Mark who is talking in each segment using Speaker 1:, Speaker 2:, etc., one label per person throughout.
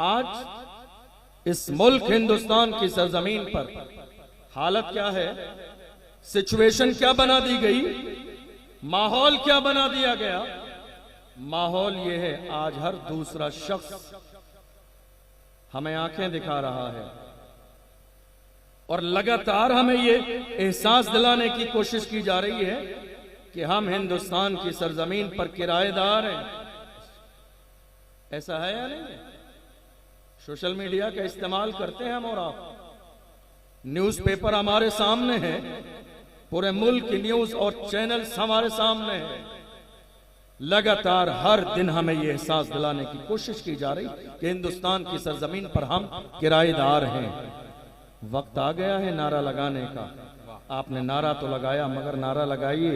Speaker 1: आज इस मुल्क हिंदुस्तान की सरजमीन पर हालत क्या है, सिचुएशन क्या बना दी गई, माहौल क्या बना दिया गया। माहौल यह है, आज हर दूसरा शख्स हमें आंखें दिखा रहा है और लगातार हमें यह एहसास दिलाने की कोशिश की जा रही है कि हम हिंदुस्तान की सरजमीन पर किराएदार हैं। ऐसा है या नहीं? सोशल मीडिया का इस्तेमाल करते हैं हम और आप, न्यूज़पेपर हमारे सामने है, पूरे मुल्क की न्यूज और चैनल्स हमारे सामने है। लगातार हर दिन हमें यह एहसास दिलाने की कोशिश की जा रही कि हिंदुस्तान की सरजमीन पर हम किराएदार हैं। वक्त आ गया है नारा लगाने का। आपने नारा तो लगाया, मगर नारा लगाइए,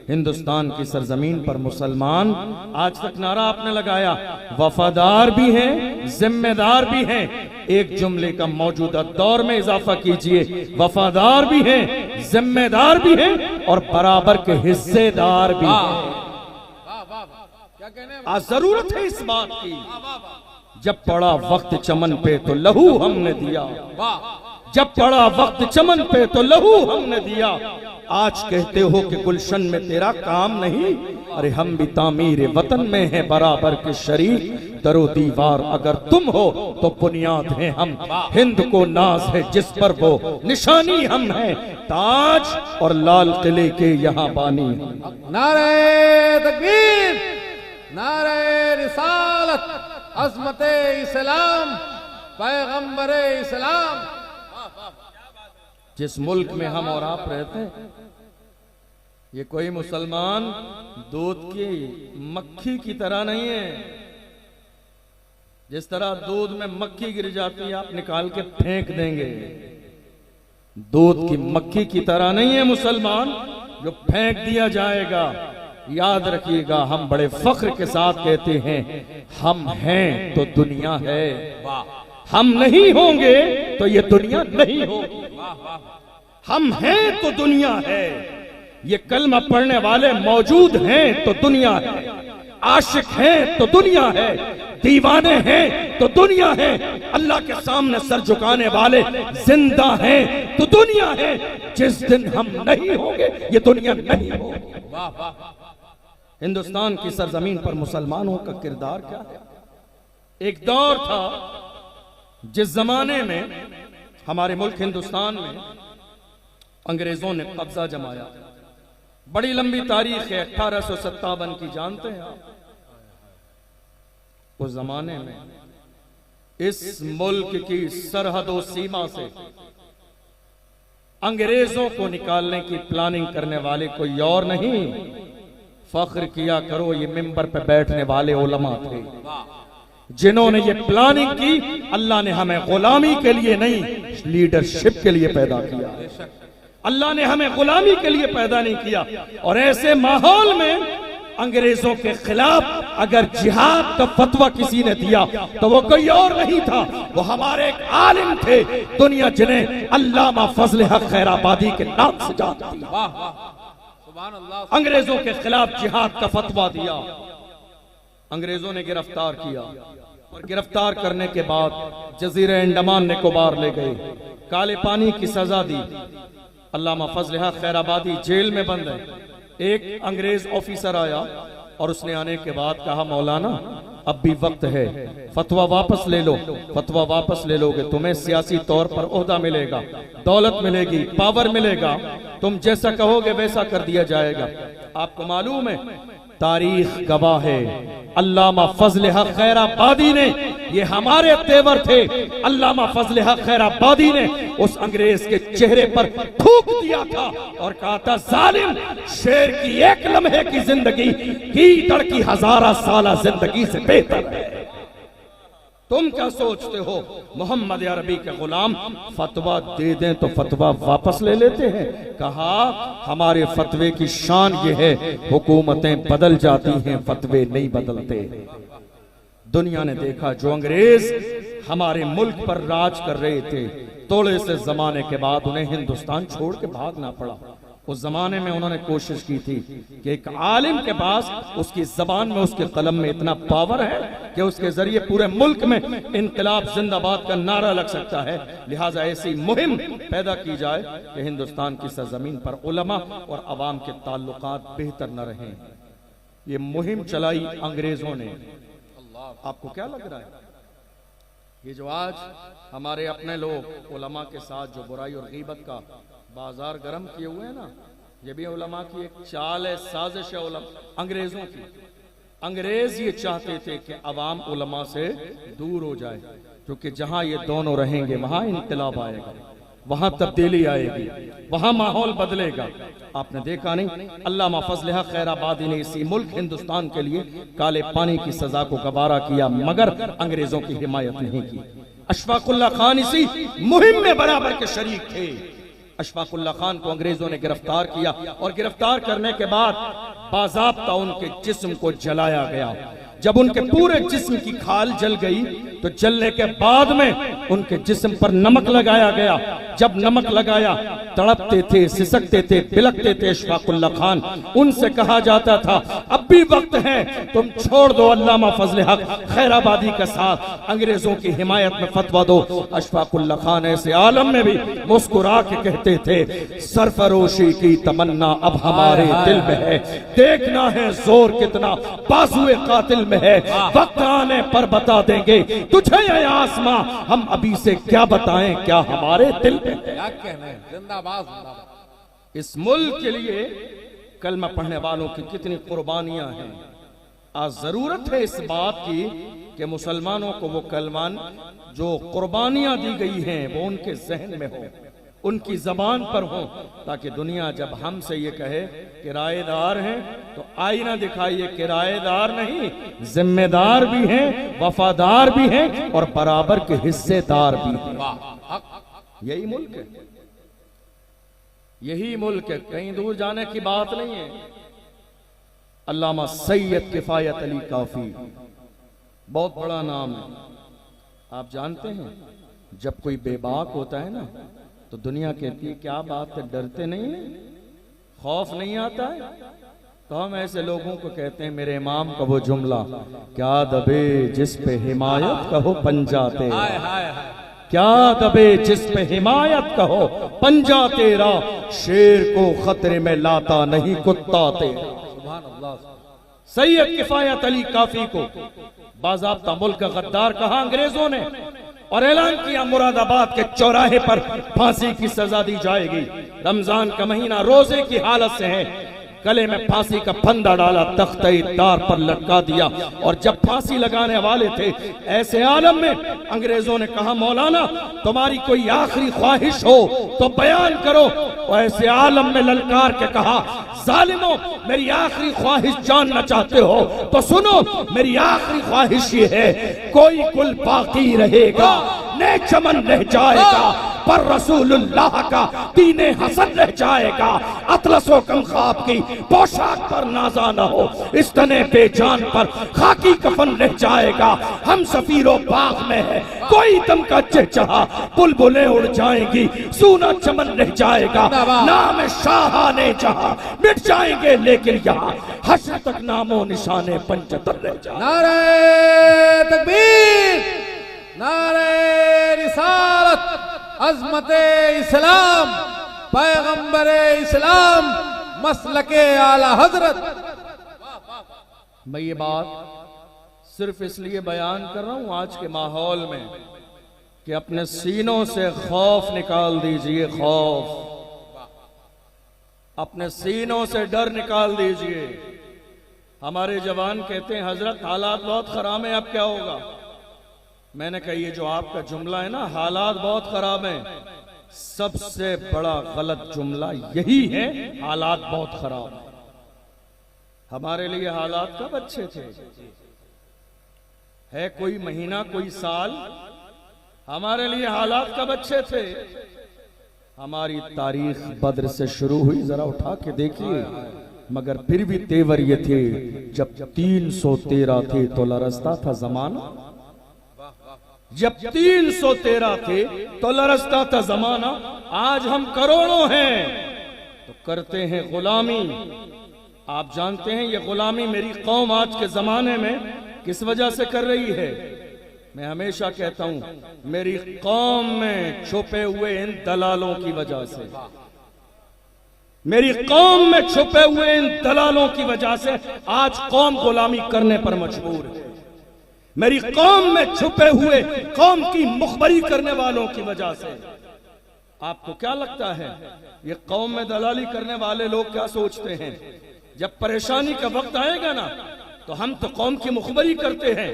Speaker 1: हिंदुस्तान की सरजमीन पर मुसलमान आज तक नारा आपने लगाया, वफादार भी हैं, जिम्मेदार भी हैं। एक जुमले का मौजूदा दौर में इजाफा कीजिए, वफादार भी हैं, जिम्मेदार भी हैं और बराबर के हिस्सेदार भी हैं। आज जरूरत है इस बात की, जब पड़ा वक्त चमन पे तो लहू हमने दिया, जब पड़ा वक्त चमन पे तो लहू हमने दिया। आज कहते हो कि गुलशन में तेरा काम नहीं, अरे हम भी तामीर वतन में हैं बराबर के शरीक। दरो दीवार अगर तुम हो तो बुनियाद है हम, हिंद को नाज है जिस पर वो निशानी हम हैं, ताज और लाल किले के यहाँ बानी।
Speaker 2: नारे तकबीर, नारे रिसालत, अज़मते इस्लाम, पैगंबरे इस्लाम।
Speaker 1: जिस मुल्क में हम और आप रहते हैं, ये कोई मुसलमान दूध की मक्खी की तरह नहीं है। जिस तरह दूध में मक्खी गिर जाती है आप निकाल के फेंक देंगे, दूध की मक्खी की तरह नहीं है मुसलमान जो फेंक दिया जाएगा। याद रखिएगा, हम बड़े फख्र के साथ कहते हैं, हम हैं तो दुनिया है, हम नहीं होंगे तो ये दुनिया नहीं होगी। हम हैं तो दुनिया है, ये कलमा पढ़ने वाले मौजूद हैं तो दुनिया है, आशिक हैं तो दुनिया है, दीवाने हैं तो दुनिया है, अल्लाह के सामने सर झुकाने वाले जिंदा हैं तो दुनिया है। जिस दिन हम नहीं होंगे ये दुनिया नहीं होगी। हिंदुस्तान की सरजमीन पर मुसलमानों का किरदार क्या है? एक दौर था जिस जमाने में हमारे मुल्क हिंदुस्तान में अंग्रेजों ने कब्जा जमाया। बड़ी लंबी तारीख है, 1857 की, जानते हैं आप। उस जमाने में इस मुल्क की सरहदों सीमा से अंग्रेजों को निकालने की प्लानिंग करने वाले कोई और नहीं, फख्र किया करो, ये मिंबर पे बैठने वाले उलमा थे जिन्होंने ये प्लानिंग की। अल्लाह ने हमें गुलामी के लिए नहीं, लीडरशिप के लिए पैदा किया। अल्लाह ने हमें गुलामी के लिए पैदा नहीं किया। और ऐसे माहौल में अंग्रेजों के खिलाफ अगर जिहाद का फतवा किसी ने दिया तो वो कोई और नहीं था, वो हमारे एक आलिम थे दुनिया जिन्हें अल्लामा फजल हक खैराबादी के नाम से जानती है। अंग्रेजों के खिलाफ जिहाद का फतवा दिया, अंग्रेजों ने गिरफ्तार किया और गिरफ्तार करने के बाद जजीरे अंडमान निकोबार ले गए, काले पानी की सजा दी। अल्लामा फजल हक खैराबादी जेल में बंद है। एक अंग्रेज ऑफिसर आया और उसने आने के बाद कहा, मौलाना अब भी वक्त है, फतवा वापस ले लो। फतवा वापस ले लोगे तुम्हें सियासी तौर पर ओहदा मिलेगा, दौलत मिलेगी, पावर मिलेगा, तुम जैसा कहोगे वैसा कर दिया जाएगा। आपको मालूम है, तारीख गवाह है, अल्लामा फजल हक खैराबादी ने, ये हमारे तेवर थे, अल्लामा फजल हक खैराबादी ने उस अंग्रेज के चेहरे पर थूक दिया था और कहा था, जालिम, शेर की एक लम्हे की जिंदगी कीचड़ की हजारा साला जिंदगी से बेहतर है। तुम क्या सोचते हो मोहम्मद अरबी के गुलाम फतवा दे दें तो फतवा वापस ले लेते हैं? कहा, हमारे फतवे की शान ये है, हुकूमतें बदल जाती हैं, फतवे नहीं बदलते। दुनिया ने देखा, जो अंग्रेज हमारे मुल्क पर राज कर रहे थे, थोड़े से जमाने के बाद उन्हें हिंदुस्तान छोड़ के भागना पड़ा। उस जमाने में उन्होंने कोशिश की थी कि एक आलिम के पास उसकी जबान में, उसके कलम में इतना पावर है कि उसके जरिए पूरे मुल्क में इनकलाब जिंदाबाद का नारा लग सकता है। लिहाजा ऐसी मुहिम पैदा की जाए कि हिंदुस्तान की सरजमीन पर उलमा और अवाम के ताल्लुकात बेहतर न रहें। ये मुहिम चलाई अंग्रेजों ने। आपको क्या लग रहा है, ये जो आज हमारे अपने लोग उलमा के साथ जो बुराई और गीबत का बाजार गर्म किए हुए हैं ना, ये भी उलमा की एक चाल है, साजिश है अंग्रेजों की। अंग्रेज ये चाहते थे कि अवाम उलमा से दूर हो जाए, क्योंकि जहां ये दोनों रहेंगे वहां इनकलाब आएगा, वहां तब्दीली आएगी, वहां माहौल बदलेगा। आपने देखा नहीं, अल्लामा फजल हक खैराबादी ने इसी मुल्क हिंदुस्तान के लिए काले पानी की सजा को गवारा किया, मगर अंग्रेजों की हिमायत नहीं की। अशफाकुल्ला खान इसी मुहिम में बराबर के शरीक थे। अशफाकुल्ला खान को अंग्रेजों ने गिरफ्तार किया और गिरफ्तार करने के बाद बाज़ाब्ता उनके जिस्म को जलाया गया। जब उनके पूरे जिस्म की खाल जल गई तो जलने के बाद में उनके जिस्म पर नमक लगाया गया। जब नमक लगाया, तड़पते थे, सिसकते थे, बिलकते थे अशफाकुल्ला खान। उनसे कहा जाता था अब भी वक्त है, तुम छोड़ दो अल्लामा फजल हक खैराबादी का साथ, अंग्रेजों की हिमायत में फतवा दो। अशफाकुल्ला खान ऐसे आलम में भी मुस्कुरा के कहते थे, सरफरोशी की तमन्ना अब हमारे दिल में है, देखना है जोर कितना बाजुए कातिल में है, वक्त आने पर बता देंगे तुझे ये आसमां, हम अभी से क्या बताएं क्या हमारे दिल में है।
Speaker 2: क्या कहना है, जिंदाबाद जिंदाबाद।
Speaker 1: इस मुल्क के लिए कलमा पढ़ने वालों की कितनी कुर्बानियां हैं। आज जरूरत है इस बात की कि मुसलमानों को वो कलमान जो कुर्बानियां दी गई हैं वो उनके जहन में हो, उनकी जबान पर हो, ताकि दुनिया जब हमसे ये कहे किराएदार हैं तो आईना दिखाइए, किराएदार नहीं, जिम्मेदार भी हैं, वफादार भी हैं और बराबर के हिस्सेदार भी हैं। यही मुल्क है, यही मुल्क है, कहीं दूर जाने की बात नहीं है। अल्लामा सैयद किफायत अली काफी बहुत बड़ा नाम है। आप जानते हैं जब कोई बेबाक होता है ना तो दुनिया कहती है क्या बात है, डरते नहीं है, खौफ नहीं आता है। तो हम ऐसे लोगों को कहते हैं, मेरे इमाम का वो जुमला, क्या दबे जिस पे हिमायत कहो पंजा तेरा, क्या दबे जिस पे हिमायत कहो पंजा तेरा, शेर को खतरे में लाता नहीं कुत्ता तेरा। सैयद किफायत अली काफी को बाज़ाब्ता मुल्क का गद्दार कहा अंग्रेजों ने और ऐलान किया मुरादाबाद के चौराहे पर फांसी की सजा दी जाएगी। रमजान का महीना रोजे की हालत से है, गले में फांसी का फंदा डाला, तख्ते तार पर लटका दिया और जब फांसी लगाने वाले थे ऐसे आलम में अंग्रेजों ने कहा मौलाना तुम्हारी कोई आखिरी ख्वाहिश हो तो बयान करो। और ऐसे आलम में ललकार के कहा जालिमो मेरी आखिरी ख्वाहिश जानना चाहते हो तो सुनो, मेरी आखिरी ख्वाहिश ये है कोई कुल बाकी रहेगा, ने चमन रह जाएगा पर रसूलुल्लाह का दीने हसन रह जाएगा, अतलसो कम ख्वाब की पोशाक पर नाजा न हो, इस तने बेजान पर खाकी कफन रह जाएगा, हम सफीरो बाग में है कोई दम का चढ़ा, बुलबुलें उड़ जाएंगी सूना चमन रह जाएगा, नाम शाह ने जहां मिट जाएंगे लेकिन यहाँ हश्र तक नामो निशाने पंचतर रह जाएंगे।
Speaker 2: नारे तकबीर, नारे रिसालत, अज़मते इस्लाम, पैगंबरे इस्लाम, मसलके आला हजरत।
Speaker 1: मैं ये बात सिर्फ इसलिए बयान कर रहा हूं आज के माहौल में कि अपने सीनों से खौफ निकाल दीजिए, खौफ अपने सीनों से डर निकाल दीजिए। हमारे जवान कहते हैं हजरत हालात बहुत खराब है, अब क्या होगा। मैंने कहा ये जो आपका जुमला है ना, हालात बहुत खराब हैं, सबसे बड़ा गलत जुमला यही है, हालात बहुत खराब है। हमारे लिए हालात कब अच्छे थे? है कोई महीना कोई साल? हमारे लिए हालात कब अच्छे थे? हमारी तारीख बद्र से शुरू हुई, जरा उठा के देखिए, मगर फिर भी तेवर ये थे जब 313 थे तो लरसता था जमाना, जब 313 थे तो लरसता था जमाना। आज हम करोड़ों हैं, तो करते हैं गुलामी। आप जानते हैं ये गुलामी मेरी कौम आज के जमाने में किस वजह से कर रही है। मैं हमेशा कहता हूं मेरी कौम में छुपे हुए इन दलालों की वजह से, मेरी कौम में छुपे हुए इन दलालों की वजह से आज कौम गुलामी करने पर मजबूर है। मेरी कौम में छुपे हुए कौम की मुखबरी करने वालों की वजह से। आपको क्या लगता है ये कौम में दलाली करने वाले लोग क्या सोचते हैं? जब परेशानी का वक्त आएगा ना तो हम तो कौम की मुखबरी करते हैं,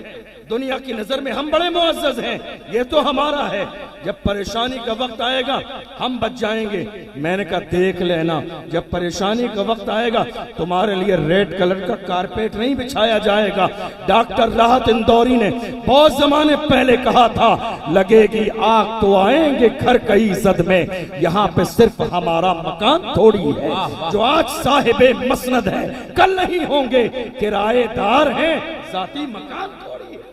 Speaker 1: दुनिया की नजर में हम बड़े मुअज़्ज़ज़ हैं, ये तो हमारा है। जब परेशानी का वक्त आएगा हम बच जाएंगे। मैंने कहा देख लेना, जब परेशानी का वक्त आएगा तुम्हारे लिए रेड कलर का कारपेट नहीं बिछाया जाएगा। डॉक्टर राहत इंदौरी ने बहुत जमाने पहले कहा था, लगेगी आग तो आएंगे घर कई जद में, यहाँ पे सिर्फ हमारा मकान थोड़ी है। जो आज साहिबे मसनद है कल नहीं होंगे किराएदार हैं, जाती मकान थोड़ी है।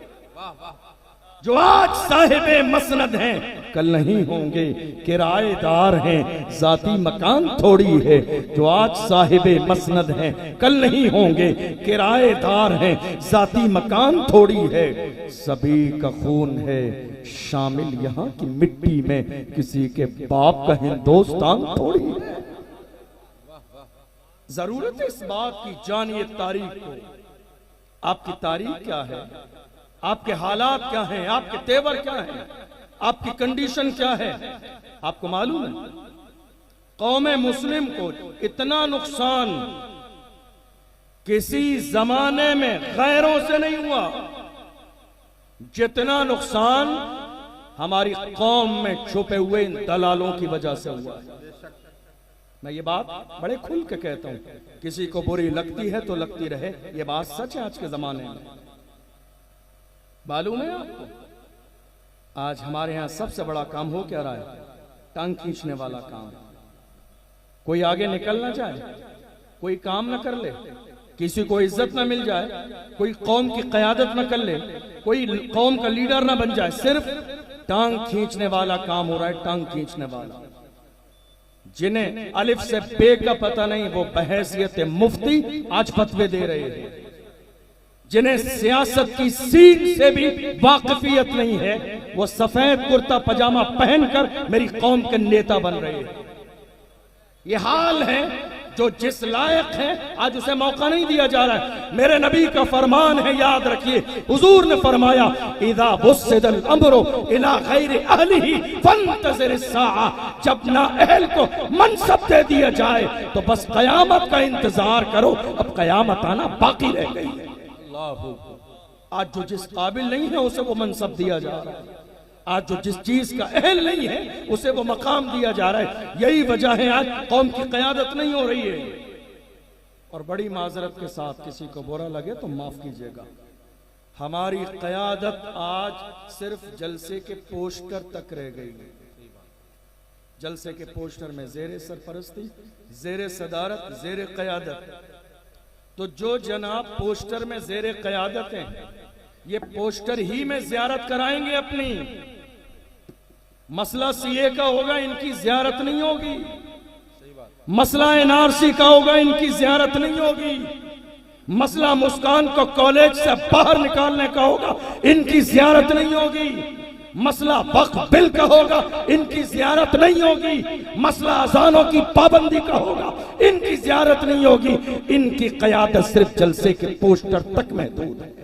Speaker 1: जो आज साहिबे मसनद हैं कल नहीं होंगे किराएदार हैं, जाती मकान थोड़ी है। जो आज साहिबे मसनद हैं कल नहीं होंगे किराएदार हैं, जाती मकान थोड़ी है। सभी का खून है शामिल यहाँ की मिट्टी में, किसी के बाप का हिंदुस्तान थोड़ी है। जरूरत है इस बात की जानिए तारीख को। आपकी तारीख क्या है, आपके हालात क्या हैं, आपके तेवर क्या हैं, आपकी कंडीशन क्या है। आपको मालूम है कौमे मुस्लिम को इतना नुकसान किसी जमाने में गैरों से नहीं हुआ जितना नुकसान हमारी कौम में छुपे हुए इन दलालों की वजह से हुआ है। मैं ये बात बड़े खुल के कहता हूं, किसी को बुरी लगती है तो लगती रहे, ये बात सच है। आज के जमाने में मालूम है आपको आज हमारे यहां सबसे बड़ा काम हो क्या रहा है? टांग खींचने वाला काम। कोई आगे निकल ना जाए, कोई काम ना कर ले, किसी को इज्जत ना मिल जाए, कोई कौम की क़यादत ना कर ले, कोई कौम का लीडर ना बन जाए, सिर्फ टांग खींचने वाला काम हो रहा है। टांग खींचने वाला, जिन्हें अलिफ से बे का पता नहीं वो बहैसियत मुफ्ती आज फतवे दे रहे हैं। जिन्हें सियासत की सीट से भी वाकिफियत नहीं है वो सफेद कुर्ता पजामा पहनकर मेरी कौम के नेता बन रहे हैं। ये हाल है जो जिस लायक है आज उसे मौका नहीं दिया जा रहा है। मेरे नबी का फरमान है, याद रखिए, हुजूर ने फरमाया इदा बुस्सिदल अम्रो इला गैरि अहलिही फंतज़िर अस्साआ, जब ना अहल को मनसब दे दिया जाए तो बस कयामत का इंतजार करो। अब कयामत आना बाकी रह गई है। आज जो जिस काबिल नहीं है उसे वो मनसब दिया जा रहा है, आज जो जिस चीज का अहल नहीं है उसे वो मकाम दिया जा रहा है। यही वजह है आज कौम की क़यादत नहीं हो रही है। और बड़ी माजरत के साथ किसी को बुरा लगे तो माफ कीजिएगा, हमारी क़यादत आज सिर्फ जलसे के पोस्टर तक रह गई है। जलसे के पोस्टर में ज़ेरे सरपरस्ती, ज़ेरे सदारत, ज़ेरे क़यादत। तो जो जनाब पोस्टर में ज़ेरे क़यादत हैं ये पोस्टर ही में ज़ियारत कराएंगे अपनी। मसला सीए का होगा, इनकी ज़ियारत नहीं होगी। मसला एनआरसी का होगा, इनकी ज़ियारत नहीं होगी। मसला मुस्कान को कॉलेज से बाहर निकालने का होगा, इनकी ज़ियारत नहीं होगी। मसला वक्फ बिल का होगा, इनकी ज़ियारत नहीं होगी। मसला अज़ानों की पाबंदी का होगा, इनकी ज़ियारत नहीं होगी। इनकी क़यादत सिर्फ जलसे के पोस्टर तक महदूद है।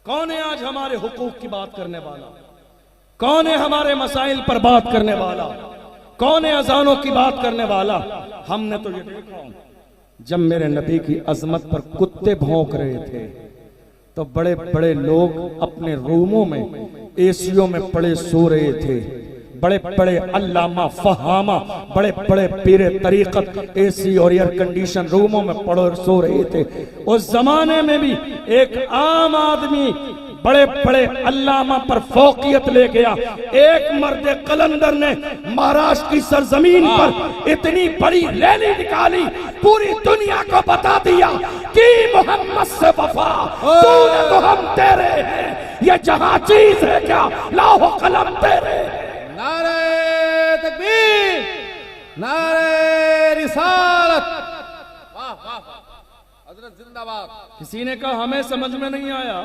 Speaker 1: कौन है आज हमारे हुकूक की बात करने वाला? कौन है हमारे मसाइल पर बात करने वाला? कौन है अजानों की बात करने वाला? हमने तो ये देखा जब मेरे नबी की अजमत पर कुत्ते भौंक रहे थे तो बड़े बड़े लोग अपने रूमों में एसियों में पड़े सो रहे थे। बड़े बड़े अल्लामा फहामा, बड़े बड़े पीरे तरीकत एसी और एयर कंडीशन रूमों में पड़े सो रहे थे। उस जमाने में भी एक आम आदमी बड़े बड़े अल्लामा पर फौकियत ले गया। एक मर्द कलंदर ने महाराष्ट्र की सरजमीन पर इतनी बड़ी रैली निकाली, पूरी दुनिया को बता दिया कि मोहम्मद से वफा तूने तो हम तेरे हैं, ये जहां चीज है क्या लाहो कलम तेरे।
Speaker 2: नारे तकबीर। नारे रिसालत। वाह वाह वाह, हजरत जिंदाबाद।
Speaker 1: किसी ने कहा हमें समझ में नहीं आया।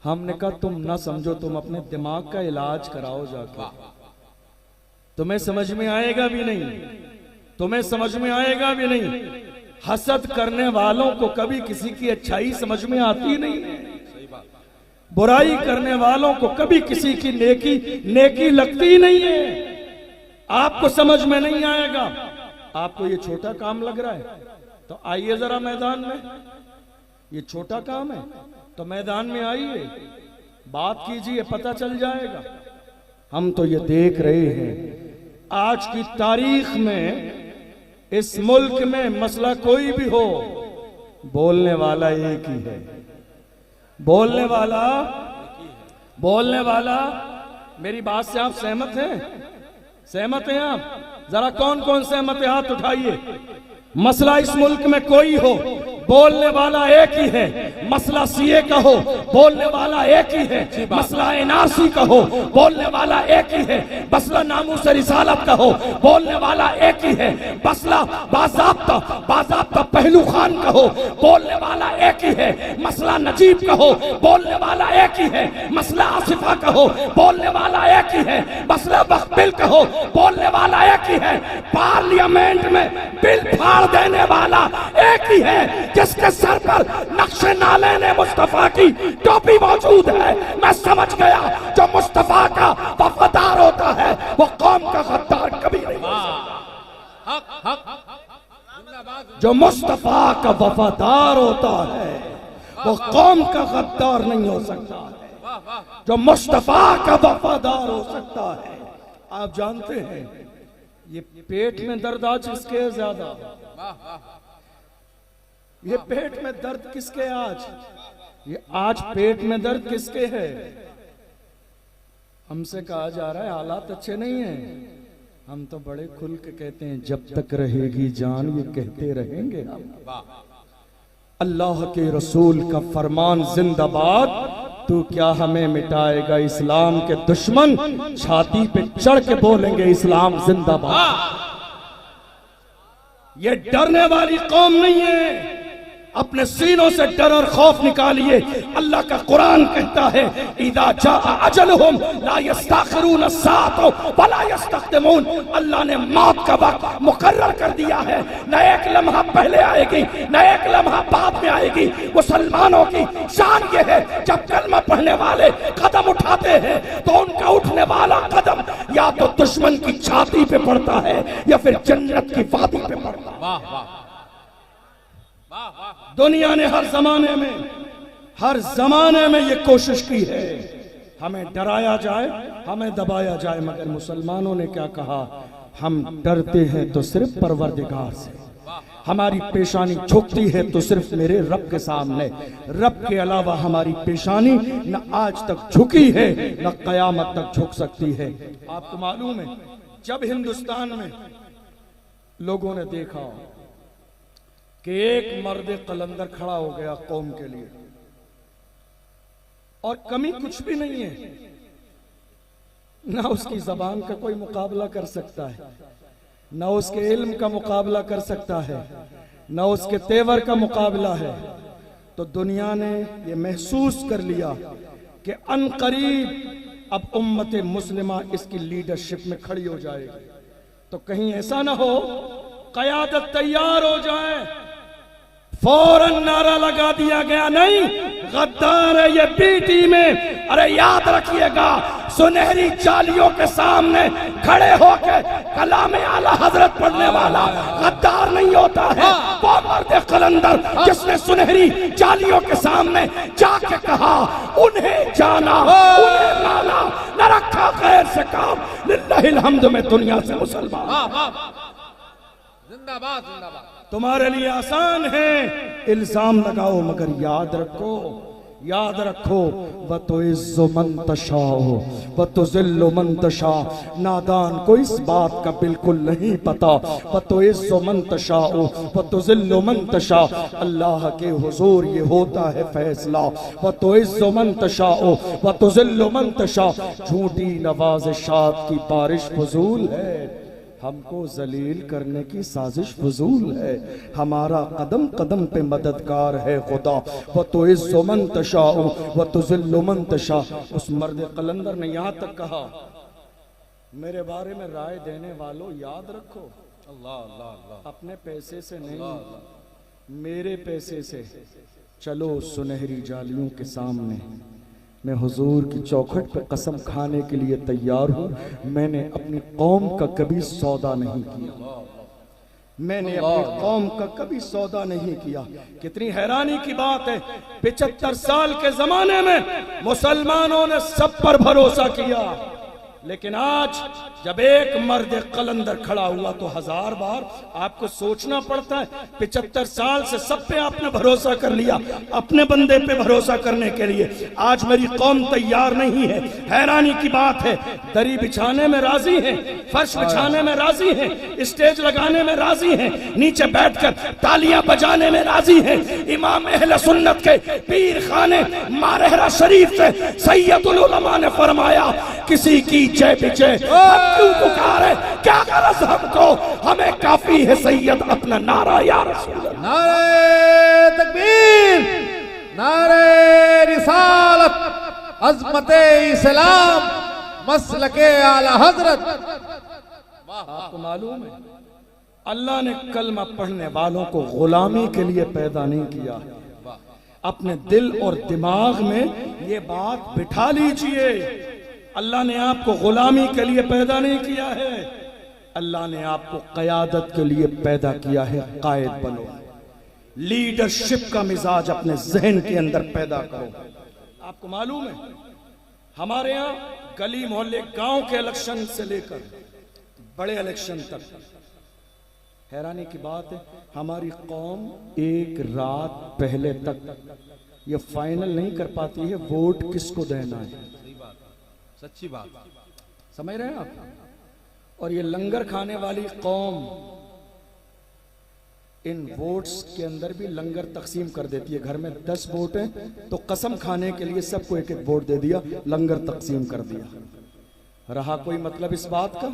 Speaker 1: हमने कहा तुम ना समझो, तुम अपने दिमाग का इलाज कराओ जाकर, तुम्हें समझ में आएगा भी नहीं, तुम्हें समझ में आएगा भी नहीं। हसद करने वालों को कभी किसी की अच्छाई समझ में आती नहीं है, बुराई करने वालों को कभी किसी की नेकी लगती नहीं है। आपको समझ में नहीं आएगा। आपको ये छोटा काम लग रहा है तो आइए जरा मैदान में। ये छोटा काम है तो मैदान में आइए, बात कीजिए, पता चल जाएगा। हम तो ये देख रहे हैं आज की तारीख में, इस मुल्क में मसला कोई भी हो, बोलने वाला एक ही है। बोलने वाला मेरी बात से आप सहमत हैं? सहमत हैं आप? जरा कौन कौन सहमत है हाथ उठाइए। मसला इस मुल्क में कोई हो, बोलने वाला एक ही है। मसला सीए का हो, बोलने वाला एक ही है। मसला एनआरसी का हो, बोलने वाला एक ही है। मसला नामूस रिसालत का हो, बोलने वाला एक ही है। मसला बाज़ाब्ता पहलू खान का हो, बोलने वाला एक ही है। मसला नजीब का हो, बोलने वाला एक ही है। मसला आसिफा का हो, बोलने वाला एक ही है। मसला बख्बिल का हो, बोलने वाला एक ही है। पार्लियामेंट में बिल फाड़ देने वाला एक ही है, जिसके सर पर नक्शे नाले ने मुस्तफा की टोपी मौजूद है। मैं समझ गया, जो मुस्तफा का वफादार होता है वो कौम का गद्दार कभी नहीं हो सकता। जो मुस्तफा का वफादार होता है वो कौम का गद्दार नहीं हो सकता। जो मुस्तफा का वफादार हो सकता है। आप जानते हैं ये पेट में दर्द आज किसके है ज्यादा? ये पेट में दर्द किसके आज? ये आज पेट में दर्द किसके है? हमसे कहा जा रहा है हालात अच्छे नहीं हैं। हम तो बड़े खुल के कहते हैं जब तक रहेगी जान ये कहते रहेंगे हम। अल्लाह के रसूल का फरमान जिंदाबाद। तू क्या हमें मिटाएगा इस्लाम के दुश्मन, छाती पे चढ़ के बोलेंगे इस्लाम जिंदाबाद। ये डरने वाली कौम नहीं है। अपने सीनों से डर और खौफ निकालिए। अल्लाह का कुरान कहता है इदा जाअ अजलहुम ला यस्तखिरून साअतन वला यस्तक़दिमून। अल्लाह ने मौत का वक्त मुकर्रर कर दिया है। न एक लम्हा पहले आएगी न एक लम्हा बाद में आएगी। मुसलमानों की शान ये है जब कलमा पढ़ने वाले कदम उठाते हैं तो उनका उठने वाला कदम या तो दुश्मन की छाती पे पड़ता है या फिर जन्नत की वादी पे पड़ता है।
Speaker 2: वाह वाह,
Speaker 1: दुनिया ने हर जमाने में ये कोशिश की है हमें डराया जाए, हमें दबाया जाए, मगर मुसलमानों ने क्या कहा? हम डरते हैं तो सिर्फ परवरदिगार से, हमारी पेशानी झुकती है तो सिर्फ मेरे रब के सामने। रब के अलावा हमारी पेशानी न आज तक झुकी है न कयामत तक झुक सकती है। आपको मालूम है जब हिंदुस्तान में लोगों ने देखा कि एक मर्द कलंदर खड़ा हो गया कौम के लिए, और कमी कुछ भी नहीं है, ना उसकी जबान का कोई मुकाबला कर सकता है, ना उसके इल्म का मुकाबला कर सकता है, ना उसके तेवर का मुकाबला है, तो दुनिया ने ये महसूस कर लिया कि अनकरीब अब उम्मत मुस्लिमा इसकी लीडरशिप में खड़ी हो जाएगी। तो कहीं ऐसा ना हो क़यादत तैयार हो जाए, फौरन नारा लगा दिया गया नहीं गद्दार है ये पीटी में। अरे याद रखिएगा सुनहरी जालियों के सामने खड़े होकर कलामे आला हजरत पढ़ने वाला गद्दार नहीं होता है। वो मर्द कलंदर जिसने सुनहरी जालियों के सामने जाके कहा उन्हें जाना उन्हें माना, न रखा खैर से काम, लिल्लाहिल हम्द में दुनिया से मुसलमान।
Speaker 2: जिंदाबाद जिंदाबाद।
Speaker 1: तुम्हारे लिए आसान है इल्जाम लगाओ, मगर याद रखो व तो इज्जो मंतशा व तो जिल्लो मंतशा। नादान को इस बात का बिल्कुल नहीं पता। व तो इज्जो मंतशा व तो जिल्लो मंतशा। अल्लाह के हुजूर ये होता है फैसला। व तो इज्जो मंतशा व तो जिल्लो मंतशा। झूठी नवाज़िशात की बारिश फजूल है, हमको जलील करने की साजिश फजूल है। हमारा कदम कदम पे मददगार है खुदा। व तो इज़्ज़ु मन तशा व तुज़िल्लु मन तशा। उस मर्द कलंदर ने यहाँ तक कहा, मेरे बारे में राय देने वालों याद रखो,
Speaker 2: अल्लाह अल्लाह अल्लाह,
Speaker 1: अपने पैसे से नहीं, मेरे पैसे से चलो सुनहरी जालियों के सामने। मैं हुजूर की चौखट पर कसम खाने के लिए तैयार हूँ, मैंने अपनी कौम का कभी सौदा नहीं किया। मैंने अपनी कौम का कभी सौदा नहीं किया। कितनी हैरानी की बात है, 75 साल के जमाने में मुसलमानों ने सब पर भरोसा किया, लेकिन आज जब एक मर्द कलंदर खड़ा हुआ तो 1000 बार आपको सोचना पड़ता है। 75 साल से सब पे आपने भरोसा कर लिया, अपने बंदे पे भरोसा करने के लिए आज मेरी कौम तैयार नहीं है। हैरानी की बात है, दरी बिछाने में राजी है, फर्श बिछाने में राजी है, स्टेज लगाने में राजी है, नीचे बैठकर तालियां बजाने में राजी है। इमाम अहले सुन्नत के पीर खाने मारहरा शरीफ से सैयदुल उलमा ने फरमाया, किसी की जय विजय क्यों पुकारे, क्या गरज हमको, हमें काफी है सैयद अपना नारा या रसूल अल्लाह।
Speaker 2: नारे तकबीर, नारे रिसालत, अज़मते इस्लाम, मसलके आला हजरत।
Speaker 1: आपको मालूम है, अल्लाह ने कलमा पढ़ने वालों को गुलामी के लिए पैदा नहीं किया। अपने दिल और दिमाग में ये बात बिठा लीजिए, अल्लाह ने आपको गुलामी के लिए पैदा नहीं किया है, अल्लाह ने आपको क़यादत के लिए पैदा किया है। कायद बनो, लीडरशिप का मिजाज अपने जहन के अंदर पैदा करो। आपको मालूम है, हमारे यहाँ गली मोहल्ले गांव के इलेक्शन से लेकर बड़े इलेक्शन तक, हैरानी की बात है, हमारी कौम एक रात पहले तक ये फाइनल नहीं कर पाती है वोट किसको देना है।
Speaker 2: सच्ची बात,
Speaker 1: समझ रहे हैं आप? और ये लंगर खाने वाली कौम इन वोट्स के अंदर भी लंगर तकसीम कर देती है। घर में 10 वोट हैं तो कसम खाने के लिए सबको एक एक वोट दे दिया, लंगर तकसीम कर दिया। रहा कोई मतलब इस बात का?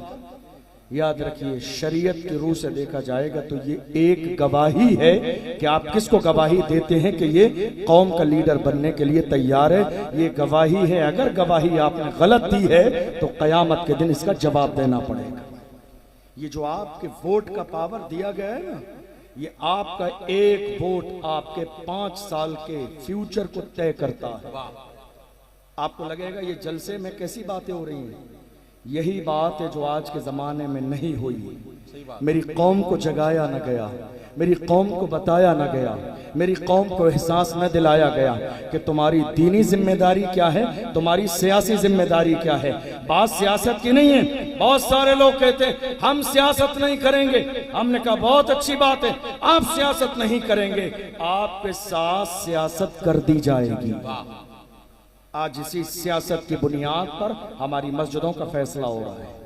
Speaker 1: याद रखिए, शरीयत की रूह से देखा जाएगा तो ये एक गवाही है कि आप किसको गवाही देते हैं कि ये कौम का लीडर बनने के लिए तैयार है। ये गवाही है, अगर गवाही आपने गलत दी है तो कयामत के दिन इसका जवाब देना पड़ेगा। ये जो आपके वोट का पावर दिया गया है ना, ये आपका एक वोट आपके 5 साल के फ्यूचर को तय करता है। आपको लगेगा ये जलसे में कैसी बातें हो रही हैं, यही बात है जो आज के जमाने में नहीं हुई। मेरी कौम को जगाया न गया, मेरी कौम को बताया न गया, मेरी कौम को एहसास न दिलाया गया कि तुम्हारी दीनी जिम्मेदारी क्या है, तुम्हारी सियासी जिम्मेदारी क्या है। बात सियासत की नहीं है। बहुत सारे लोग कहते हैं हम सियासत नहीं करेंगे, हमने कहा बहुत अच्छी बात है, आप सियासत नहीं करेंगे, आपके साथ सियासत कर दी जाएगी। आज इसी सियासत की बुनियाद पर हमारी मस्जिदों का फैसला हो रहा है,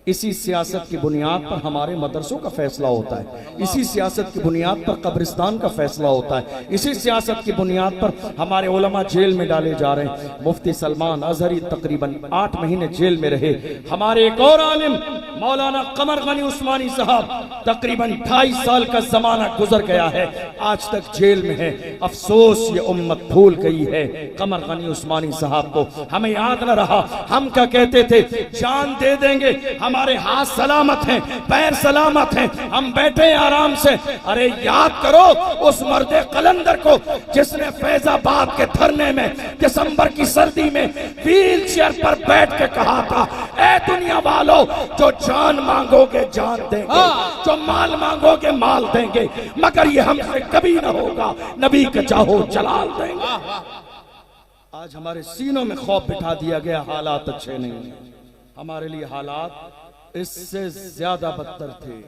Speaker 1: इसी सियासत की बुनियाद पर हमारे मदरसों का फैसला होता है, इसी सियासत की बुनियाद पर कब्रिस्तान का फैसला होता है, इसी सियासत की बुनियाद पर हमारे उलमा जेल में डाले जा रहे हैं। मुफ्ती सलमान अजहरी तकरीबन 8 महीने जेल में रहे। हमारे एक और आलिम मौलाना कमर गनी उस्मानी साहब तकरीबन 2.5 साल का जमाना गुजर गया है, आज तक जेल में है। अफसोस ये उम्मत भूल गई है कमर गनी उस्मानी साहब को, हमें याद न रहा। हम क्या कहते थे, जान दे देंगे, हमारे हाथ सलामत हैं, पैर सलामत हैं, हम बैठे हैं आराम से। अरे याद करो उस मर्दे कलंदर को जिसने फैजाबाद के धरने में दिसंबर की सर्दी में व्हील चेयर पर बैठ के कहा था, ए दुनिया वालों, जो जान मांगोगे जान देंगे, जो माल मांगोगे माल देंगे, मगर ये हमसे कभी ना होगा, नबी के चाहो जलाल देंगे। आज हमारे सीनों में खौफ बिठा दिया गया, हालात अच्छे नहीं हैं। हमारे लिए हालात इससे ज्यादा बदतर थे।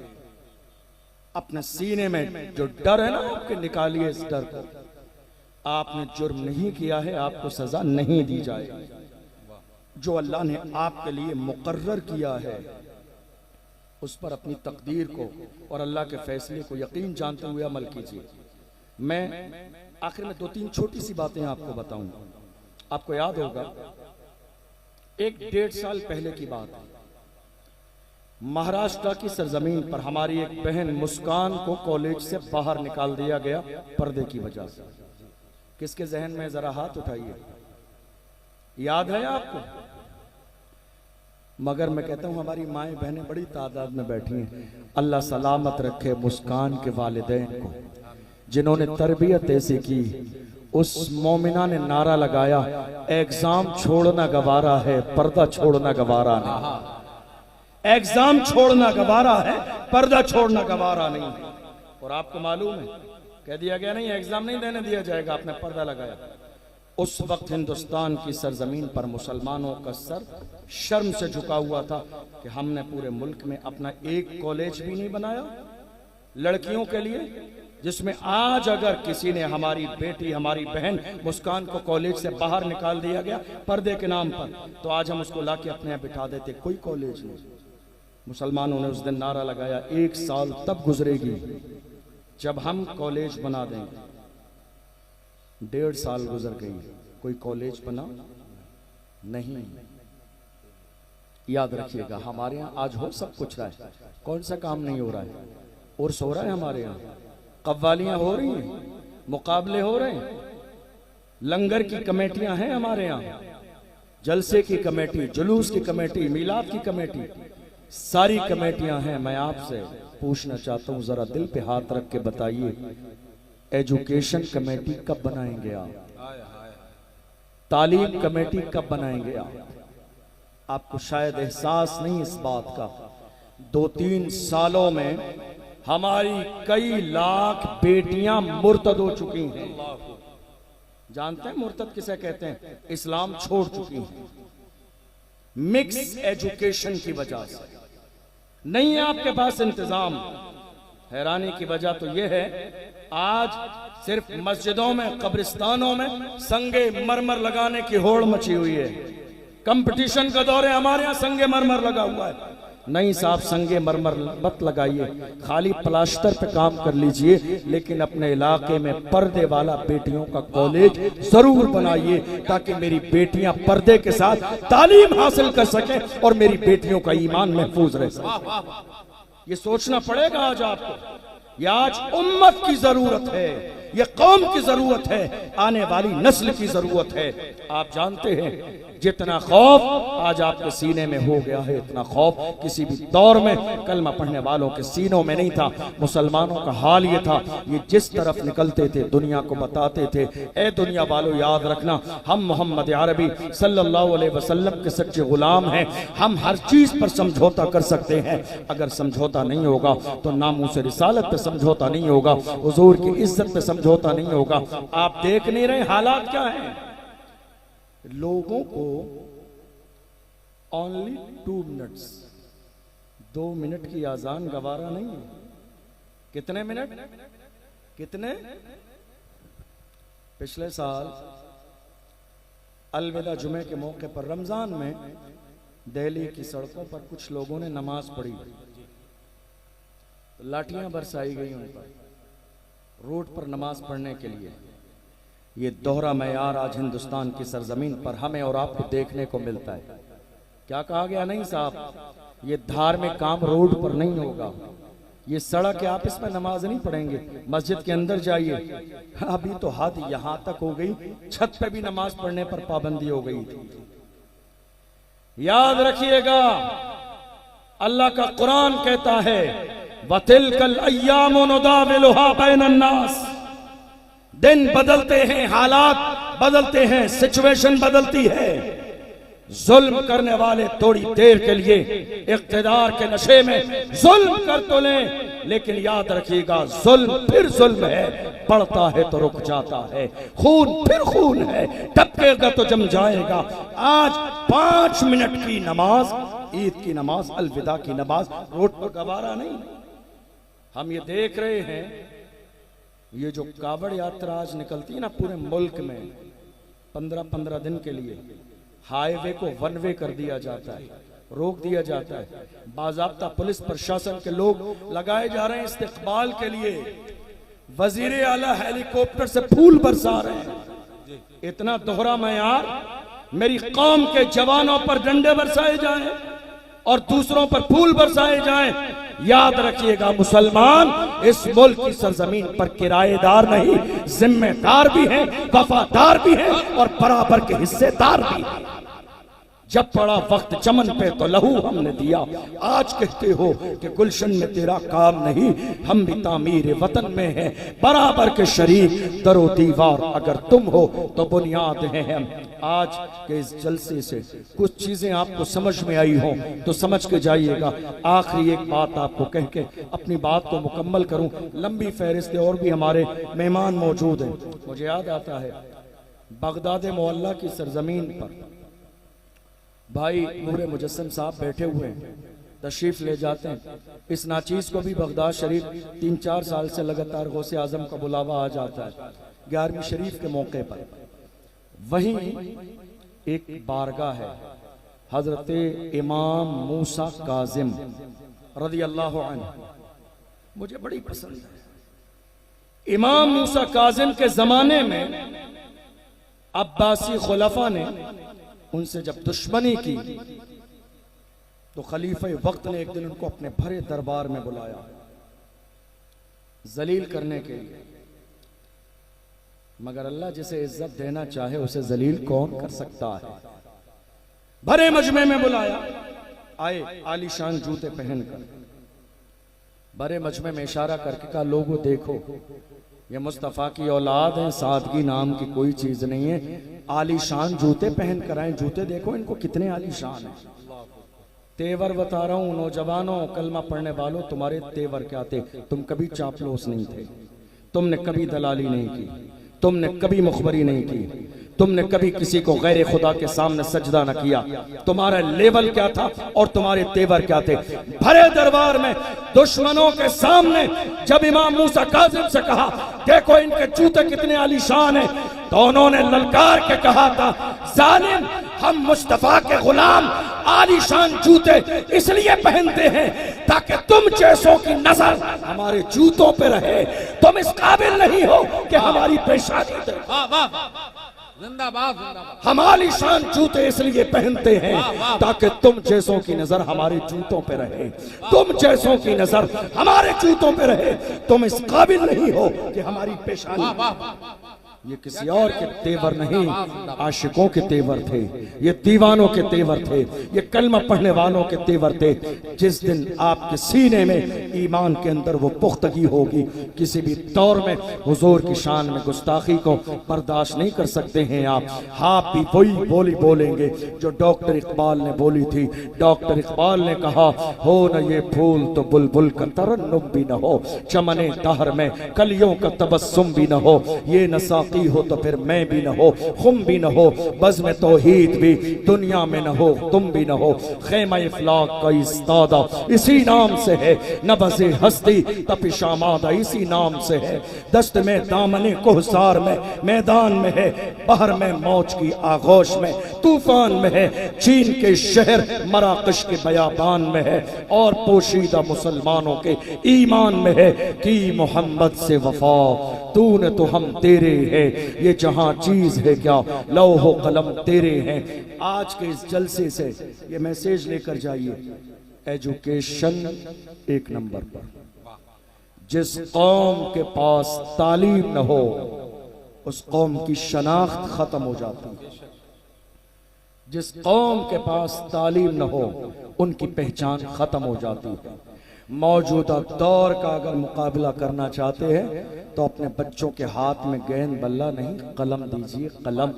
Speaker 1: अपने सीने में जो डर है ना, आपके निकालिए इस डर को। आपने जुर्म नहीं किया है, आपको सजा नहीं दी जाएगी। जो अल्लाह ने आपके लिए मुकर्रर किया है उस पर अपनी तकदीर को और अल्लाह के फैसले को यकीन जानते हुए अमल कीजिए। मैं आखिर में 2-3 छोटी सी बातें आपको बताऊंगा। आपको याद होगा 1-1.5 साल पहले की बात है, महाराष्ट्र की सरजमीन पर हमारी एक बहन मुस्कान को कॉलेज से बाहर निकाल दिया गया पर्दे की वजह से। किसके जहन में, जरा हाथ उठाइए, याद है आपको? मगर मैं कहता हूं हमारी माएं बहनें बड़ी तादाद में बैठी हैं। अल्लाह सलामत रखे मुस्कान के वालिदैन को, जिन्होंने तरबियत ऐसी की। उस मोमिना ने नारा लगाया, एग्जाम छोड़ना गवारा है, पर्दा छोड़ना गवारा नहीं। एग्जाम छोड़ना गवारा है, पर्दा छोड़ना गवारा नहीं। और आपको मालूम है, कह दिया गया नहीं एग्जाम नहीं देने दिया जाएगा, आपने पर्दा लगाया। उस वक्त हिंदुस्तान की सरजमीन पर मुसलमानों का सर शर्म से झुका हुआ था कि हमने पूरे मुल्क में अपना एक कॉलेज भी नहीं बनाया लड़कियों के लिए, जिसमें आज अगर किसी ने हमारी बेटी, हमारी बहन मुस्कान को कॉलेज से बाहर निकाल दिया गया पर्दे के नाम पर, तो आज हम उसको लाके अपने यहाँ बिठा देते। कोई कॉलेज नहीं। मुसलमानों ने उस दिन नारा लगाया, 1 साल तब गुजरेगी जब हम कॉलेज बना देंगे। 1.5 साल गुजर गई, कोई कॉलेज बना नहीं। याद रखिएगा, हमारे यहाँ आज हो सब कुछ रहा है, कौन सा काम नहीं हो रहा है? और सो रहा है हमारे यहाँ, कव्वालियां हो रही हैं, मुकाबले हो रहे हैं, लंगर की कमेटियां हैं हमारे यहाँ, जलसे की कमेटी, जुलूस की कमेटी, मिलाद की कमेटी, सारी कमेटियां हैं। मैं आपसे पूछना चाहता हूं, जरा दिल पे हाथ रख के बताइए, एजुकेशन कमेटी कब बनाएंगे आप? तालीम कमेटी कब बनाएंगे आप? आपको शायद एहसास नहीं इस बात का, 2-3 सालों में हमारी कई लाख बेटियां मुर्तद हो चुकी हैं। जानते हैं मुर्तद किसे कहते हैं? इस्लाम छोड़ चुकी हैं, मिक्स एजुकेशन की वजह से। नहीं है आपके पास इंतजाम। हैरानी की वजह तो यह है, आज सिर्फ मस्जिदों में, कब्रिस्तानों में संगे मरमर लगाने की होड़ मची हुई है। कंपटीशन का दौर है, हमारे यहाँ संगे मरमर लगा हुआ है। नहीं साहब, संगे मरमर मत लगाइए, खाली प्लास्टर पे काम कर लीजिए, लेकिन अपने इलाके में पर्दे वाला बेटियों का कॉलेज जरूर बनाइए, ताकि मेरी बेटियां पर्दे के साथ तालीम हासिल कर सके और मेरी बेटियों का ईमान महफूज रह सके। ये सोचना पड़ेगा आज आपको। ये आज उम्मत की जरूरत है, ये कौम की जरूरत है, आने वाली नस्ल की जरूरत है। आप जानते हैं, जितना खौफ आज आपके सीने में हो गया है, इतना खौफ किसी भी दौर में कलमा पढ़ने वालों के सीनों में नहीं था। मुसलमानों का हाल ये था, ये जिस तरफ निकलते थे दुनिया को बताते थे, ए दुनिया वालों याद रखना, हम मोहम्मद अरबी सल्लल्लाहु अलैहि वसल्लम के सच्चे गुलाम हैं। हम हर चीज पर समझौता कर सकते हैं, अगर समझौता नहीं होगा तो नामूस रिसालत पे समझौता नहीं होगा, हुजूर की इज्जत पे समझौता नहीं होगा। आप देख नहीं रहे हालात क्या है? लोगों को ओनली 2 मिनट्स, 2 मिनट की आजान गवारा नहीं है। कितने मिनट? कितने? पिछले साल अलविदा जुमे के मौके पर रमजान में दिल्ली की सड़कों पर कुछ लोगों ने नमाज पढ़ी, लाठियां बरसाई गई उन पर, रोड पर नमाज पढ़ने के लिए। ये दोहरा मयार आज हिंदुस्तान की सरजमीन पर हमें और आपको देखने को मिलता है। क्या कहा गया? नहीं साहब, ये धार्मिक काम रोड पर नहीं होगा, ये सड़क है, आप इसमें नमाज नहीं पढ़ेंगे, मस्जिद के अंदर जाइए। अभी तो हद यहां तक हो गई, छत पे भी नमाज पढ़ने पर पाबंदी हो गई थी। याद रखिएगा, अल्लाह का कुरान कहता है, वतिलकल अय्यामु नुदाविलुहा बैनन नास। दिन बदलते हैं, हालात बदलते हैं, सिचुएशन बदलती है। जुल्म करने वाले थोड़ी देर के लिए इख्तिदार के नशे में जुल्म कर तो लें, लेकिन याद रखिएगा, जुल्म फिर जुल्म है, पड़ता है तो रुक जाता है, खून फिर खून है, टपकेगा तो जम जाएगा। आज 5 मिनट की नमाज, ईद की नमाज, अलविदा की नमाज रोड पर गवारा नहीं। हम ये देख रहे हैं, ये जो कावड़ यात्रा आज निकलती है ना पूरे मुल्क में, 15-15 दिन के लिए हाईवे को 1 वे कर दिया जाता है, रोक दिया जाता है। बाज़ाब्ता पुलिस प्रशासन के लोग लगाए जा रहे हैं इस्तिकबाल के लिए, वजीर आला हेलीकॉप्टर से फूल बरसा रहे हैं। इतना दोहरा मयार, मेरी कौम के जवानों पर डंडे बरसाए जाएं, और दूसरों पर फूल बरसाए जाएं। याद रखिएगा मुसलमान इस मुल्क की सरजमीन पर किराएदार नहीं, जिम्मेदार भी हैं, वफादार भी हैं और बराबर के हिस्सेदार भी हैं। जब पड़ा वक्त चमन पे तो लहू हमने दिया, आज कहते हो कि गुलशन में तेरा काम नहीं। हम भी तामीर वतन में हैं, बराबर के शरीक, दरो दीवार अगर तुम हो तो बुनियाद हैं हम। आज के इस जलसे से कुछ चीजें आपको समझ में आई हो तो समझ के जाइएगा। आखिरी एक बात आपको कह के अपनी बात को मुकम्मल करूं, लंबी फहरिस्त और भी हमारे मेहमान मौजूद हैं। मुझे याद आता है बगदाद मोहल्ला की सरजमीन पर भाई नूरे मुजस्सम साहब बैठे हुए हैं, तशरीफ ले जाते हैं। इस नाचीज को भी बगदाद शरीफ 3-4 साल से लगातार गौसे आजम का बुलावा आ जाता है 11वीं शरीफ के मौके पर। वहीं एक बारगाह है हजरत इमाम मूसा काजिम रज़ी अल्लाह अन्हु, मुझे बड़ी पसंद है। इमाम मूसा काजिम के जमाने में अब्बासी खुलफा ने उनसे जब दुश्मनी की तो खलीफा वक्त ने एक दिन उनको अपने भरे दरबार में बुलाया जलील करने के लिए। मगर अल्लाह जिसे इज्जत देना चाहे उसे जलील कौन कर सकता है। भरे मजमे में बुलाया, आए आलीशान जूते पहनकर, भरे मजमे में इशारा करके कहा लोगों देखो ये मुस्तफ़ा की औलाद है, सादगी नाम की कोई चीज नहीं है। आलीशान जूते पहन कर आए, जूते देखो इनको कितने आलीशान है। तेवर बता रहा हूं नौजवानों, कलमा पढ़ने वालों, तुम्हारे तेवर क्या थे? तुम कभी चापलूस नहीं थे, तुमने कभी दलाली नहीं की, तुमने कभी मुखबरी नहीं की, तुमने कभी किसी को गैर खुदा के सामने सजदा न किया। तुम्हारा लेवल क्या था और तुम्हारे तेवर क्या थे? भरे दरबार में दुश्मनों के सामने जब इमाम मूसा काजिम से कहा देखो इनके जूते कितने आलीशान हैं, तो उन्होंने ललकार के कहा था जालिम, हम मुस्तफा के गुलाम आलीशान जूते इसलिए पहनते हैं ताकि तुम जैसों की नजर हमारे जूतों पे रहे। तुम इस काबिल नहीं हो कि हमारी पेशानी दे।
Speaker 2: जिंदाबाद जिंदाबाद।
Speaker 1: हम आलीशान जूते इसलिए पहनते हैं ताकि तुम जैसों की नजर हमारे जूतों पे रहे, तुम जैसों की नजर हमारे जूतों पे रहे। तुम इस काबिल नहीं हो कि हमारी पेशानी। ये किसी और के तेवर नहीं, आशिकों के तेवर थे, ये दीवानों के तेवर थे, ये कलमा पढ़ने वालों के तेवर थे। जिस दिन आपके सीने में ईमान के अंदर वो पुख्तगी होगी, किसी भी दौर में हुजूर की शान में गुस्ताखी को बर्दाश्त नहीं कर सकते हैं आप। आप भी वही बोली बोलेंगे जो डॉक्टर इकबाल ने बोली थी। डॉक्टर इकबाल ने कहा हो न ये फूल तो बुलबुल का तरन्नुम भी न हो, चमने दहर में कलियों का तबस्सुम भी न हो, ये नसा हो तो फिर मैं भी न हो, खुम भी न हो, बज़्म तौहीद भी दुनिया में न हो, तुम भी न हो। ख़ैमा इफ़लाक का इस्तादा इसी नाम से है, नबज़े हस्ती तपिश आमादा इसी नाम से है। दस्त में दामने कोहसार में मैदान में है, बहर में मौज की आगोश में तूफान में है, चीन के शहर मराकश के बयाबान में है और पोशीदा मुसलमानों के ईमान में है कि मोहम्मद से वफा तूने तो हम तेरे हैं, ये जहां चीज है क्या लौहो कलम तेरे हैं। आज के इस जलसे से ये मैसेज लेकर जाइए, एजुकेशन एक नंबर पर। जिस कौम के पास तालीम न हो उस कौम की शनाख्त खत्म हो जाती है। जिस कौम के पास तालीम न हो उनकी पहचान खत्म हो जाती है। मौजूदा दौर का अगर मुकाबला करना चाहते हैं तो अपने बच्चों के हाथ में गेंद बल्ला नहीं कलम दीजिए। कलम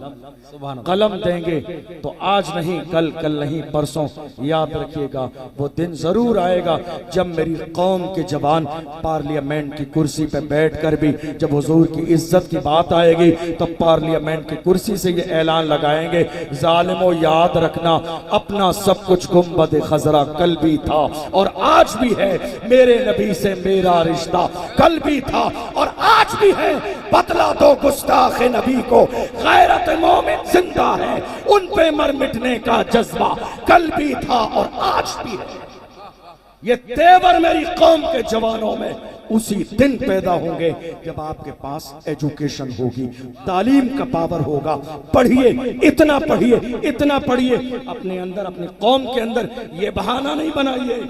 Speaker 1: कलम देंगे तो आज नहीं कल, कल नहीं परसों। याद रखिएगा वो दिन जरूर आएगा जब मेरी कौम के जवान पार्लियामेंट की कुर्सी पे बैठकर भी जब हुजूर की इज्जत की बात आएगी तो पार्लियामेंट की कुर्सी से ये ऐलान लगाएंगे जालिमो याद रखना अपना सब कुछ गुंबद खजरा कल भी था और आज भी है, मेरे नबी से मेरा रिश्ता कल भी था और आज भी है। बतला दो गुस्ताख नबी को गैरत मोमिन जिंदा है, उन पे मर मिटने का जज्बा कल भी था और आज भी है। ये तेवर मेरी कौम के जवानों में उसी दिन पैदा होंगे जब आपके पास एजुकेशन होगी, तालीम का पावर होगा। पढ़िए, इतना पढ़िए, इतना पढ़िए, अपने अंदर, अपनी कौम के अंदर ये बहाना नहीं बनाइए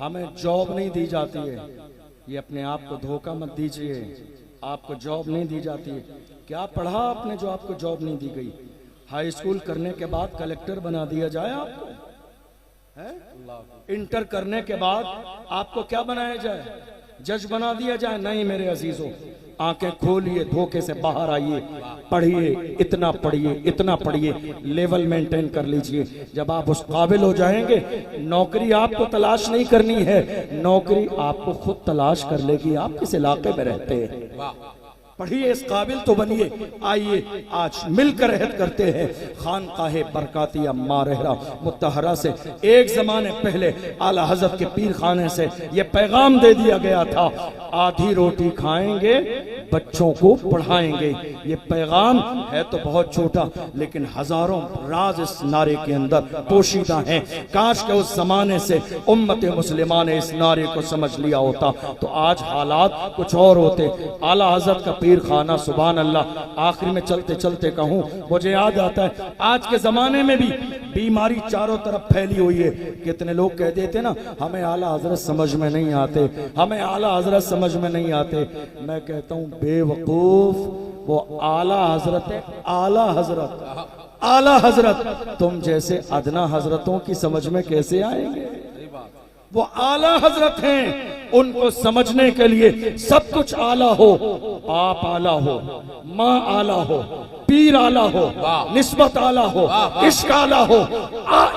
Speaker 1: हमें जॉब नहीं दी जाती है। ये अपने आप को धोखा मत दीजिए, आपको जॉब नहीं दी जाती है। क्या पढ़ा आपने जो आपको जॉब नहीं दी गई? हाई स्कूल करने के बाद कलेक्टर बना दिया जाए आपको है? इंटर करने के बाद आपको क्या बनाया जाए? जज बना दिया जाए? नहीं मेरे अजीजों, आंखें खोलिए, धोखे से बाहर आइए, पढ़िए, इतना पढ़िए, इतना पढ़िए, लेवल मेंटेन कर लीजिए। जब आप उस काबिल हो जाएंगे, नौकरी आपको तलाश नहीं करनी है, नौकरी आपको खुद तलाश कर लेगी। आप किस इलाके में रहते हैं? पढ़िए, इस काबिल तो बनिए। आइए आज मिलकर रहत करते हैं खानकाहे बरकातिया मारहरा मुत्तहरा से। एक जमाने पहले आला हजरत के पीर खाने से यह पैगाम दे दिया गया था, आधी रोटी खाएंगे, बच्चों को पढ़ाएंगे। ये पैगाम है तो बहुत छोटा, लेकिन हजारों राज इस नारे के अंदर पोशीदा हैं। काश के उस जमाने से उम्मत मुस्लिमा ने इस नारे को समझ लिया होता तो आज हालात कुछ और होते। आला हजरत का पीर खाना, सुभान अल्लाह। आखिर में चलते चलते कहूँ, मुझे याद आता है आज के जमाने में भी बीमारी चारों तरफ फैली हुई है। कितने लोग कह देते ना, हमें आला हजरत समझ में नहीं आते, हमें आला हजरत समझ में नहीं आते। मैं कहता हूँ बेवकूफ, वो आला हजरत है, आला हजरत, आला हजरत। तुम जैसे अदना हजरतों की समझ में कैसे आएंगे? वो आला हजरत हैं, उनको समझने के लिए सब कुछ आला हो। आप आला हो, माँ आला हो, पीर आला हो, निस्बत आला हो, इश्क आला हो,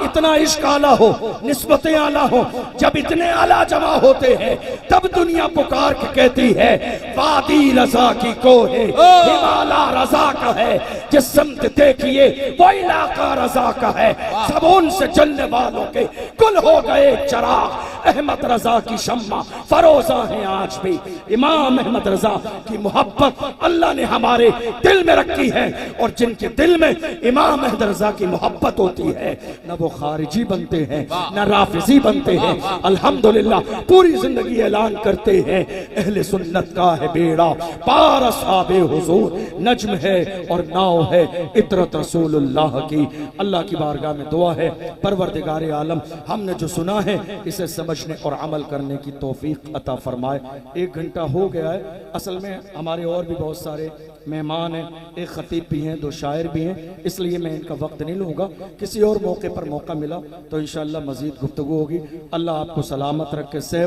Speaker 1: इतना इश्क आला हो, निस्बतें आला हो। जब इतने आला जमा होते हैं तब दुनिया पुकार के कहती है, वादी रजा की को है, हिमाला रजा का है, जिस समत देखिए वो इलाका रजा का है। सब उनसे जलने वालों के कुल हो गए चिराग, अहमद रजा की शम्मा फरोजा है आज भी। इमाम अहमद रजा की मोहब्बत अल्लाह ने हमारे दिल में रखी है, और जिनके दिल में इमाम अहमद रजा की मोहब्बत होती है, न वो खारिजी बनते हैं, न राफिजी बनते हैं। अल्हम्दुलिल्लाह पूरी जिंदगी ऐलान करते हैं, अहले सुन्नत का है बेड़ा पार असहाबे हुजूर, नज्म है और नाव है इतरत रसूलुल्लाह की। अल्लाह की बारगाह में दुआ है, परवरदिगार आलम हमने जो सुना है इसे समझने और अमल करने की तौफीक अता फरमाए। 1 घंटा हो गया है। असल में हमारे और भी बहुत सारे मेहमान हैं, एक खतीब भी हैं, 2 शायर भी हैं, इसलिए मैं इनका वक्त नहीं लूँगा। किसी और मौके पर मौका मिला तो इंशाअल्लाह मजीद गुफ्तगू होगी। अल्लाह आपको सलामत रखे, सेहत